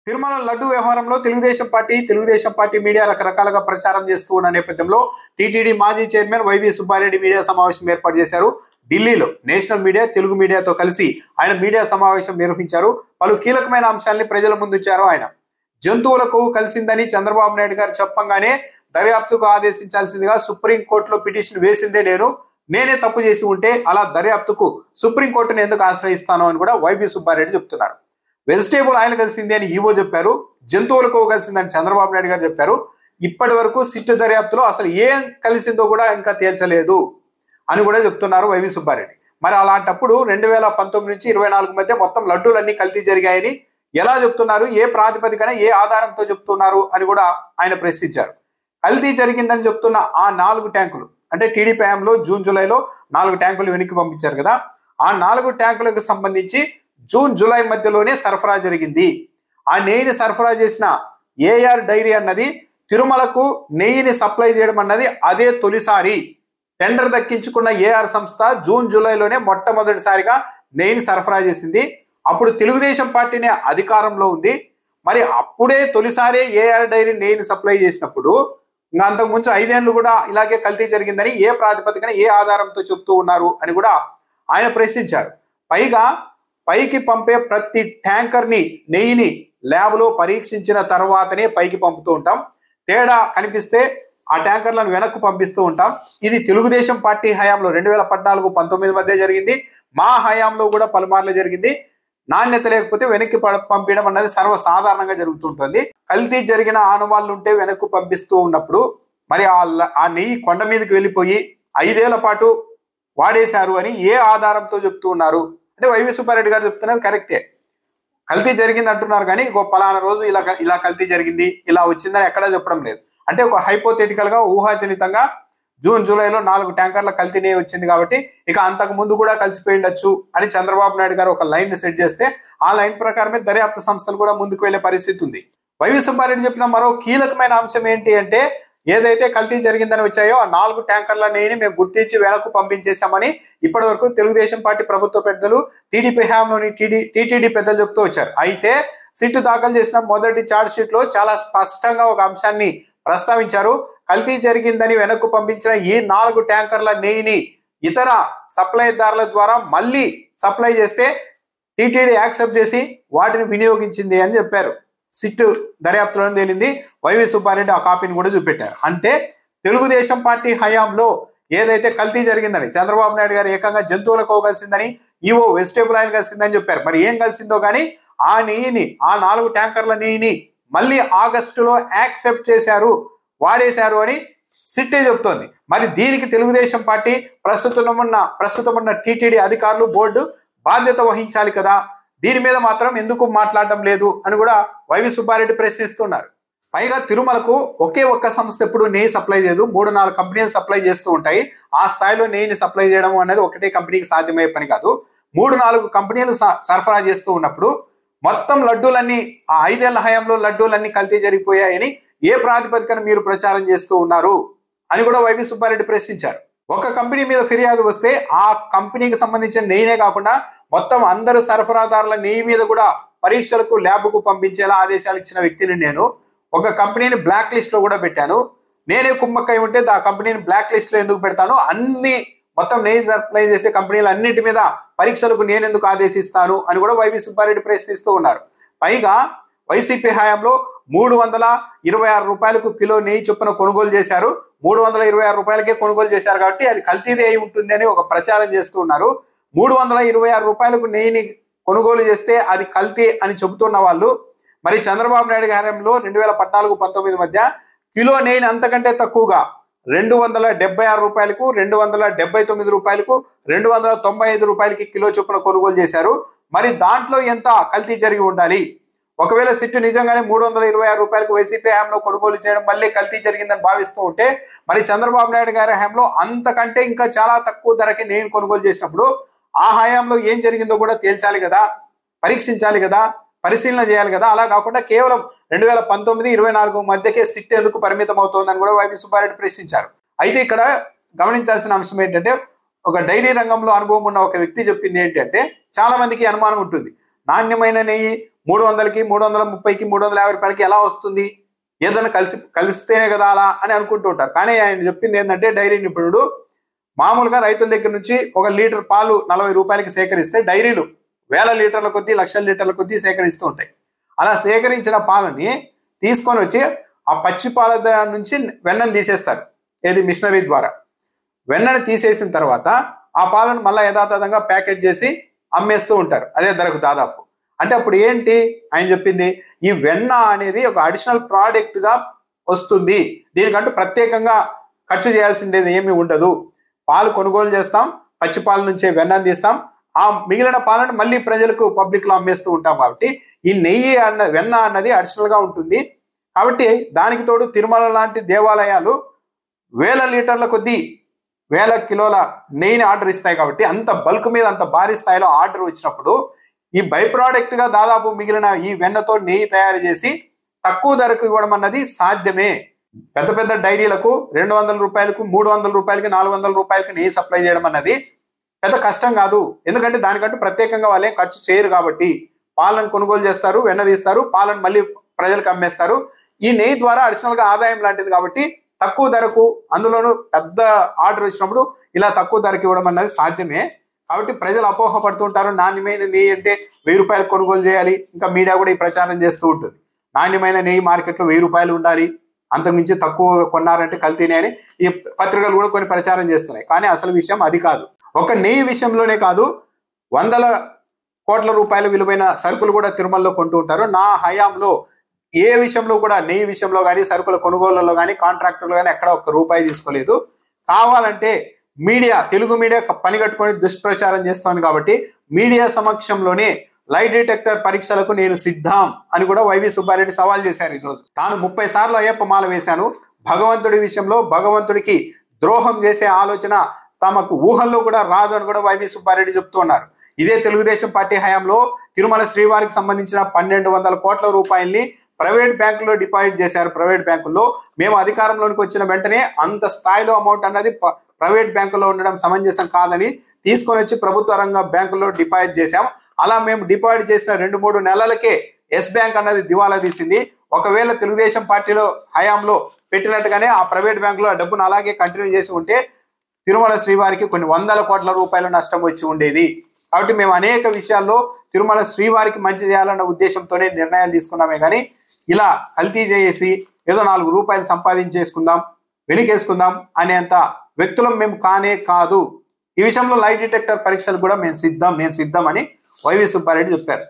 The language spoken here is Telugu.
తిరుమల లడ్డు వ్యవహారంలో తెలుగుదేశం పార్టీ మీడియా రకరకాలుగా ప్రచారం చేస్తూ ఉన్న నేపథ్యంలో టీటీడీ మాజీ చైర్మన్ వైవి సుబ్బారెడ్డి మీడియా సమావేశం ఏర్పాటు చేశారు. ఢిల్లీలో నేషనల్ మీడియా, తెలుగు మీడియాతో కలిసి ఆయన మీడియా సమావేశం నిర్వహించారు. పలు కీలకమైన అంశాలని ప్రజల ముందుంచారు. ఆయన జంతువుల కొవ్వు కలిసిందని చంద్రబాబు నాయుడు గారు చెప్పంగానే దర్యాప్తుకు ఆదేశించాల్సిందిగా సుప్రీంకోర్టులో పిటిషన్ వేసిందే నేనే తప్పు చేసి ఉంటే అలా దర్యాప్తుకు సుప్రీంకోర్టును ఎందుకు ఆశ్రయిస్తాను అని కూడా వైవి సుబ్బారెడ్డి చెప్తున్నారు. వెజిటేబుల్ ఆయిల్ కలిసింది అని ఈవో చెప్పారు. జంతువుల కొవ్వు కలిసిందని చంద్రబాబు నాయుడు గారు చెప్పారు. ఇప్పటి వరకు సిట్ దర్యాప్తులో అసలు ఏం కలిసిందో కూడా ఇంకా తేల్చలేదు అని కూడా చెప్తున్నారు వైవి సుబ్బారెడ్డి. మరి అలాంటప్పుడు 2019 నుంచి 24 మధ్య మొత్తం లడ్డూలన్నీ కల్తీ జరిగాయని ఎలా చెప్తున్నారు, ఏ ప్రాతిపదికన ఏ ఆధారంతో చెప్తున్నారు అని కూడా ఆయన ప్రశ్నించారు. కల్తీ జరిగిందని చెప్తున్న ఆ 4 ట్యాంకులు అంటే టీడీపీ హయాంలో జూన్ జూలైలో 4 ట్యాంకులు వెనక్కి పంపించారు కదా, ఆ 4 ట్యాంకులకు సంబంధించి జూన్ జూలై మధ్యలోనే సరఫరా జరిగింది. ఆ నెయ్యిని సరఫరా చేసిన ఏఆర్ డైరీ అన్నది తిరుమలకు నెయ్యిని సప్లై చేయడం అన్నది అదే తొలిసారి. టెండర్ దక్కించుకున్న ఏఆర్ సంస్థ జూన్ జూలైలోనే మొట్టమొదటిసారిగా నెయ్యిని సరఫరా చేసింది. అప్పుడు తెలుగుదేశం పార్టీనే అధికారంలో ఉంది. మరి అప్పుడే తొలిసారి ఏఆర్ డైరీ నెయ్యిని సప్లై చేసినప్పుడు ఇంకా అంతకుముందు 5 ఏళ్ళు కూడా ఇలాగే కల్తీ జరిగిందని ఏ ప్రాతిపదికన ఏ ఆధారంతో చెప్తూ ఉన్నారు అని కూడా ఆయన ప్రశ్నించారు. పైకి పంపే ప్రతి ట్యాంకర్ని నెయ్యిని ల్యాబ్లో పరీక్షించిన తర్వాతనే పైకి పంపుతూ ఉంటాం. తేడా కనిపిస్తే ఆ ట్యాంకర్లను వెనక్కు పంపిస్తూ ఉంటాం. ఇది తెలుగుదేశం పార్టీ హయాంలో 2014-19 మధ్య జరిగింది. మా హయాంలో కూడా పలుమార్లు జరిగింది. నాణ్యత లేకపోతే వెనక్కి పంపించడం అన్నది సర్వసాధారణంగా జరుగుతుంటుంది. కల్తీ జరిగిన ఆనవాళ్ళు ఉంటే వెనక్కు పంపిస్తూ ఉన్నప్పుడు మరి ఆ నెయ్యి కొండ మీదకి వెళ్ళిపోయి 5 ఏళ్ల పాటు వాడేశారు అని ఏ ఆధారంతో చెప్తూ ఉన్నారు అంటే వైవి సుబ్బారెడ్డి గారు చెప్తున్నది కరెక్టే. కల్తీ జరిగింది అంటున్నారు కానీ పలానా రోజు ఇలా కల్తీ జరిగింది ఇలా వచ్చిందని ఎక్కడా చెప్పడం లేదు. అంటే ఒక హైపోథెటికల్ గా ఊహాజనితంగా జూన్ జూలైలో 4 ట్యాంకర్ల కల్తీ నెయ్యి వచ్చింది కాబట్టి ఇక అంతకు ముందు కూడా కలిసిపోయిండొచ్చు అని చంద్రబాబు నాయుడు గారు ఒక లైన్ సెట్ చేస్తే ఆ లైన్ ప్రకారమే దర్యాప్తు సంస్థలు కూడా ముందుకు వెళ్లే పరిస్థితి ఉంది. వైవి సుబ్బారెడ్డి చెప్పిన మరో కీలకమైన అంశం ఏంటి అంటే ఏదైతే కల్తీ జరిగిందని వచ్చాయో ఆ 4 ట్యాంకర్ల నెయ్యిని మేము గుర్తించి వెనక్కు పంపించేశామని ఇప్పటి వరకు తెలుగుదేశం పార్టీ ప్రభుత్వ పెద్దలు, టీడీపీ హయాంలోని టీటీడీ పెద్దలు చెప్తూ వచ్చారు. అయితే సిట్ దాఖలు చేసిన మొదటి ఛార్జ్ షీట్ లో చాలా స్పష్టంగా ఒక అంశాన్ని ప్రస్తావించారు. కల్తీ జరిగిందని వెనక్కు పంపించిన ఈ 4 ట్యాంకర్ల నెయ్యిని ఇతర సప్లైదారుల ద్వారా మళ్ళీ సప్లై చేస్తే టీటీడీ యాక్సెప్ట్ చేసి వాటిని వినియోగించింది అని చెప్పారు. సిట్ దర్యాప్తులో తేలింది. వైవి సుబ్బారెడ్డి ఆ కాపీని కూడా చూపెట్టారు. అంటే తెలుగుదేశం పార్టీ హయాంలో ఏదైతే కల్తీ జరిగిందని చంద్రబాబు నాయుడు గారు ఏకంగా జంతువుల కొవ్వు కలిసిందని, ఈవో వెజిటేబుల్ ఆయిల్ కలిసిందని చెప్పారు. మరి ఏం కలిసిందో కానీ ఆ నెయ్యిని, ఆ 4 ట్యాంకర్ల నెయ్యిని మళ్ళీ ఆగస్టులో యాక్సెప్ట్ చేశారు, వాడేశారు అని సిట్టే చెప్తోంది. మరి దీనికి తెలుగుదేశం పార్టీ ప్రస్తుతం ఉన్న టీటీడీ అధికారులు, బోర్డు బాధ్యత వహించాలి కదా, దీని మీద మాత్రం ఎందుకు మాట్లాడడం లేదు అని కూడా వైవి సుబ్బారెడ్డి ప్రశ్నిస్తున్నారు. పైగా తిరుమలకు ఒకే ఒక్క సంస్థ ఎప్పుడు నెయ్యి సప్లై చేయదు, 3-4 కంపెనీలు సప్లై చేస్తూ ఉంటాయి. ఆ స్థాయిలో నెయ్యిని సప్లై చేయడం అనేది ఒకటే కంపెనీకి సాధ్యమయ్యే పని కాదు. 3-4 కంపెనీలు సరఫరా చేస్తూ ఉన్నప్పుడు మొత్తం లడ్డూలన్నీ ఆ 5 ఏళ్ల హయాంలో లడ్డూలన్నీ కల్తీ జరిగిపోయాయని ఏ ప్రాతిపదికన మీరు ప్రచారం చేస్తూ ఉన్నారు అని కూడా వైవి సుబ్బారెడ్డి ప్రశ్నించారు. ఒక కంపెనీ మీద ఫిర్యాదు వస్తే ఆ కంపెనీకి సంబంధించిన నెయ్యినే కాకుండా మొత్తం అందరు సరఫరాదారుల నెయ్యి మీద కూడా పరీక్షలకు ల్యాబ్కు పంపించేలా ఆదేశాలు ఇచ్చిన వ్యక్తిని నేను. ఒక కంపెనీని బ్లాక్ లిస్ట్ లో కూడా పెట్టాను. నేనే కుమ్మక్కై ఉంటే ఆ కంపెనీని బ్లాక్ లిస్ట్ లో ఎందుకు పెడతాను, అన్ని మొత్తం నెయ్యి సప్లై చేసే కంపెనీలు అన్నింటి మీద పరీక్షలకు నేనెందుకు ఆదేశిస్తాను అని కూడా వైవి సుబ్బారెడ్డి ప్రశ్నిస్తూ ఉన్నారు. పైగా వైసీపీ హయాంలో 326 రూపాయలకు కిలో నెయ్యి చొప్పున కొనుగోలు చేశారు. 326 రూపాయలకే కొనుగోలు చేశారు కాబట్టి అది కల్తీదే అయి ఉంటుంది అని ఒక ప్రచారం చేస్తూ ఉన్నారు. 326 రూపాయలకు నెయ్యిని కొనుగోలు చేస్తే అది కల్తీ అని చెబుతున్న వాళ్ళు మరి చంద్రబాబు నాయుడు హయాంలో 2014-19 మధ్య కిలో నెయ్యిని అంతకంటే తక్కువగా 276 రూపాయలకు, 279 రూపాయలకు, 295 రూపాయలకి కిలో చొప్పున కొనుగోలు చేశారు. మరి దాంట్లో ఎంత కల్తీ జరిగి ఉండాలి? ఒకవేళ సిట్టు నిజంగానే 326 రూపాయలకు వైసీపీ హయాంలో కొనుగోలు చేయడం మళ్ళీ కల్తీ జరిగిందని భావిస్తూ ఉంటే మరి చంద్రబాబు నాయుడు గారి హయాంలో అంతకంటే ఇంకా చాలా తక్కువ ధరకి నెయ్యిని కొనుగోలు చేసినప్పుడు ఆ హయాంలో ఏం జరిగిందో కూడా తేల్చాలి కదా, పరీక్షించాలి కదా, పరిశీలన చేయాలి కదా. అలా కాకుండా కేవలం 2019-24 మధ్యకే సిట్ ఎందుకు పరిమితం అవుతోందని కూడా వైవి సుబ్బారెడ్డి ప్రశ్నించారు. అయితే ఇక్కడ గమనించాల్సిన అంశం ఏంటంటే ఒక డైరీ రంగంలో అనుభవం ఉన్న ఒక వ్యక్తి చెప్పింది ఏంటంటే చాలా మందికి అనుమానం ఉంటుంది. నాణ్యమైన నెయ్యి 300కి 330కి 350 రూపాయలకి ఎలా వస్తుంది, ఏదైనా కలిస్తేనే కదా అలా అని అనుకుంటూ ఉంటారు. కానీ ఆయన చెప్పింది ఏంటంటే డైరీ నిపుణుడు మామూలుగా రైతుల దగ్గర నుంచి 1 లీటర్ పాలు 40 రూపాయలకి సేకరిస్తే డైరీలు వేల లీటర్ల కొద్దీ లక్షల లీటర్ల కొద్దీ సేకరిస్తూ ఉంటాయి. అలా సేకరించిన పాలని తీసుకొని వచ్చి ఆ పచ్చి పాల నుంచి వెన్నను తీసేస్తారు, ఏది మిషనరీ ద్వారా. వెన్నను తీసేసిన తర్వాత ఆ పాలను మళ్ళీ యథాతథంగా ప్యాకెట్ చేసి అమ్మేస్తూ ఉంటారు అదే ధరకు దాదాపు. అంటే అప్పుడు ఏంటి ఆయన చెప్పింది, ఈ వెన్న అనేది ఒక అడిషనల్ ప్రోడక్ట్ గా వస్తుంది, దీనికంటూ ప్రత్యేకంగా ఖర్చు చేయాల్సిందేది ఏమీ ఉండదు. పాలు కొనుగోలు చేస్తాం, పచ్చి పాల నుంచే వెన్నను తీస్తాం, ఆ మిగిలిన పాలను మళ్ళీ ప్రజలకు పబ్లిక్ లో అమ్మేస్తూ ఉంటాం. కాబట్టి ఈ నెయ్యి వెన్న అన్నది అడిషనల్ గా ఉంటుంది. కాబట్టి దానికి తోడు తిరుమల లాంటి దేవాలయాలు వేల లీటర్ల కొద్దీ వేల కిలోల నెయ్యిని ఆర్డర్ ఇస్తాయి. కాబట్టి అంత బల్క్ మీద అంత భారీ స్థాయిలో ఆర్డర్ వచ్చినప్పుడు ఈ బై ప్రోడక్ట్ గా దాదాపు మిగిలిన ఈ వెన్నతో నెయ్యి తయారు చేసి తక్కువ ధరకు ఇవ్వడం అన్నది సాధ్యమే. పెద్ద పెద్ద డైరీలకు 200 రూపాయలకు 300 రూపాయలకి 400 రూపాయలకి నెయ్యి సప్లై చేయడం అన్నది పెద్ద కష్టం కాదు. ఎందుకంటే దానికంటూ ప్రత్యేకంగా వాళ్ళే ఖర్చు చేయరు. కాబట్టి పాలను కొనుగోలు చేస్తారు, వెన్న తీస్తారు, పాలను మళ్ళీ ప్రజలకు అమ్మేస్తారు. ఈ నెయ్యి ద్వారా అడిషనల్ గా ఆదాయం లాంటిది కాబట్టి తక్కువ ధరకు, అందులోనూ పెద్ద ఆర్డర్ వచ్చినప్పుడు ఇలా తక్కువ ధరకు ఇవ్వడం అన్నది సాధ్యమే. కాబట్టి ప్రజలు అపోహ పడుతుంటారు, నాణ్యమైన నెయ్యి అంటే 1000 రూపాయలు కొనుగోలు చేయాలి. ఇంకా మీడియా కూడా ఈ ప్రచారం చేస్తూ ఉంటుంది, నాణ్యమైన నెయ్యి మార్కెట్లో 1000 రూపాయలు ఉండాలి, అంతకుమించి తక్కువ కొన్నారంటే కల్తీనే అని ఈ పత్రికలు కూడా కొన్ని ప్రచారం చేస్తున్నాయి. కానీ అసలు విషయం అది కాదు. ఒక నెయ్యి విషయంలోనే కాదు, వందల కోట్ల రూపాయల విలువైన సరుకులు కూడా తిరుమలలో కొంటూ ఉంటారు. నా హయాంలో ఏ విషయంలో కూడా నెయ్యి విషయంలో కానీ సరుకుల కొనుగోళ్లలో కానీ కాంట్రాక్టర్లు కానీ ఎక్కడ ఒక్క రూపాయి తీసుకోలేదు. కావాలంటే మీడియా, తెలుగు మీడియా పని కట్టుకొని దుష్ప్రచారం చేస్తోంది కాబట్టి మీడియా సమక్షంలోనే లై డిటెక్టర్ పరీక్షలకు నేను సిద్ధం అని కూడా వైవి సుబ్బారెడ్డి సవాల్ చేశారు. ఈరోజు తాను 30 సార్లు అయ్యప్ప మాల వేశాను, భగవంతుడి విషయంలో భగవంతుడికి ద్రోహం చేసే ఆలోచన తమకు ఊహల్లో కూడా రాదు అని కూడా వైవి సుబ్బారెడ్డి చెప్తూ ఉన్నారు. ఇదే తెలుగుదేశం పార్టీ హయాంలో తిరుమల శ్రీవారికి సంబంధించిన 1200 కోట్ల రూపాయల్ని ప్రైవేట్ బ్యాంకుల్లో డిపాజిట్ చేశారు. ప్రైవేట్ బ్యాంకుల్లో మేము అధికారంలోనికి వచ్చిన వెంటనే అంత స్థాయిలో అమౌంట్ అన్నది ప్రైవేట్ బ్యాంకుల్లో ఉండడం సమంజసం కాదని తీసుకొని వచ్చి ప్రభుత్వ రంగ బ్యాంకుల్లో డిపాజిట్ చేశాం. అలా మేము డిపాజిట్ చేసిన 2-3 నెలలకే ఎస్ బ్యాంక్ అన్నది దివాలా తీసింది. ఒకవేళ తెలుగుదేశం పార్టీలో హయాంలో పెట్టినట్టుగానే ఆ ప్రైవేట్ బ్యాంకులో ఆ డబ్బును అలాగే కంటిన్యూ చేసి ఉంటే తిరుమల శ్రీవారికి కొన్ని 100 కోట్ల రూపాయల నష్టం వచ్చి ఉండేది. కాబట్టి మేము అనేక విషయాల్లో తిరుమల శ్రీవారికి మంచి చేయాలన్న ఉద్దేశంతోనే నిర్ణయాలు తీసుకున్నామే కానీ ఇలా కల్తీ చేసి ఏదో 4 రూపాయలు సంపాదించేసుకుందాం, వెనుకేసుకుందాం అనేంత వ్యక్తులం మేము కానే కాదు. ఈ విషయంలో లై డిటెక్టర్ పరీక్షలు కూడా నేను సిద్ధం అని వైవి సుబ్బారెడ్డి చెప్పారు.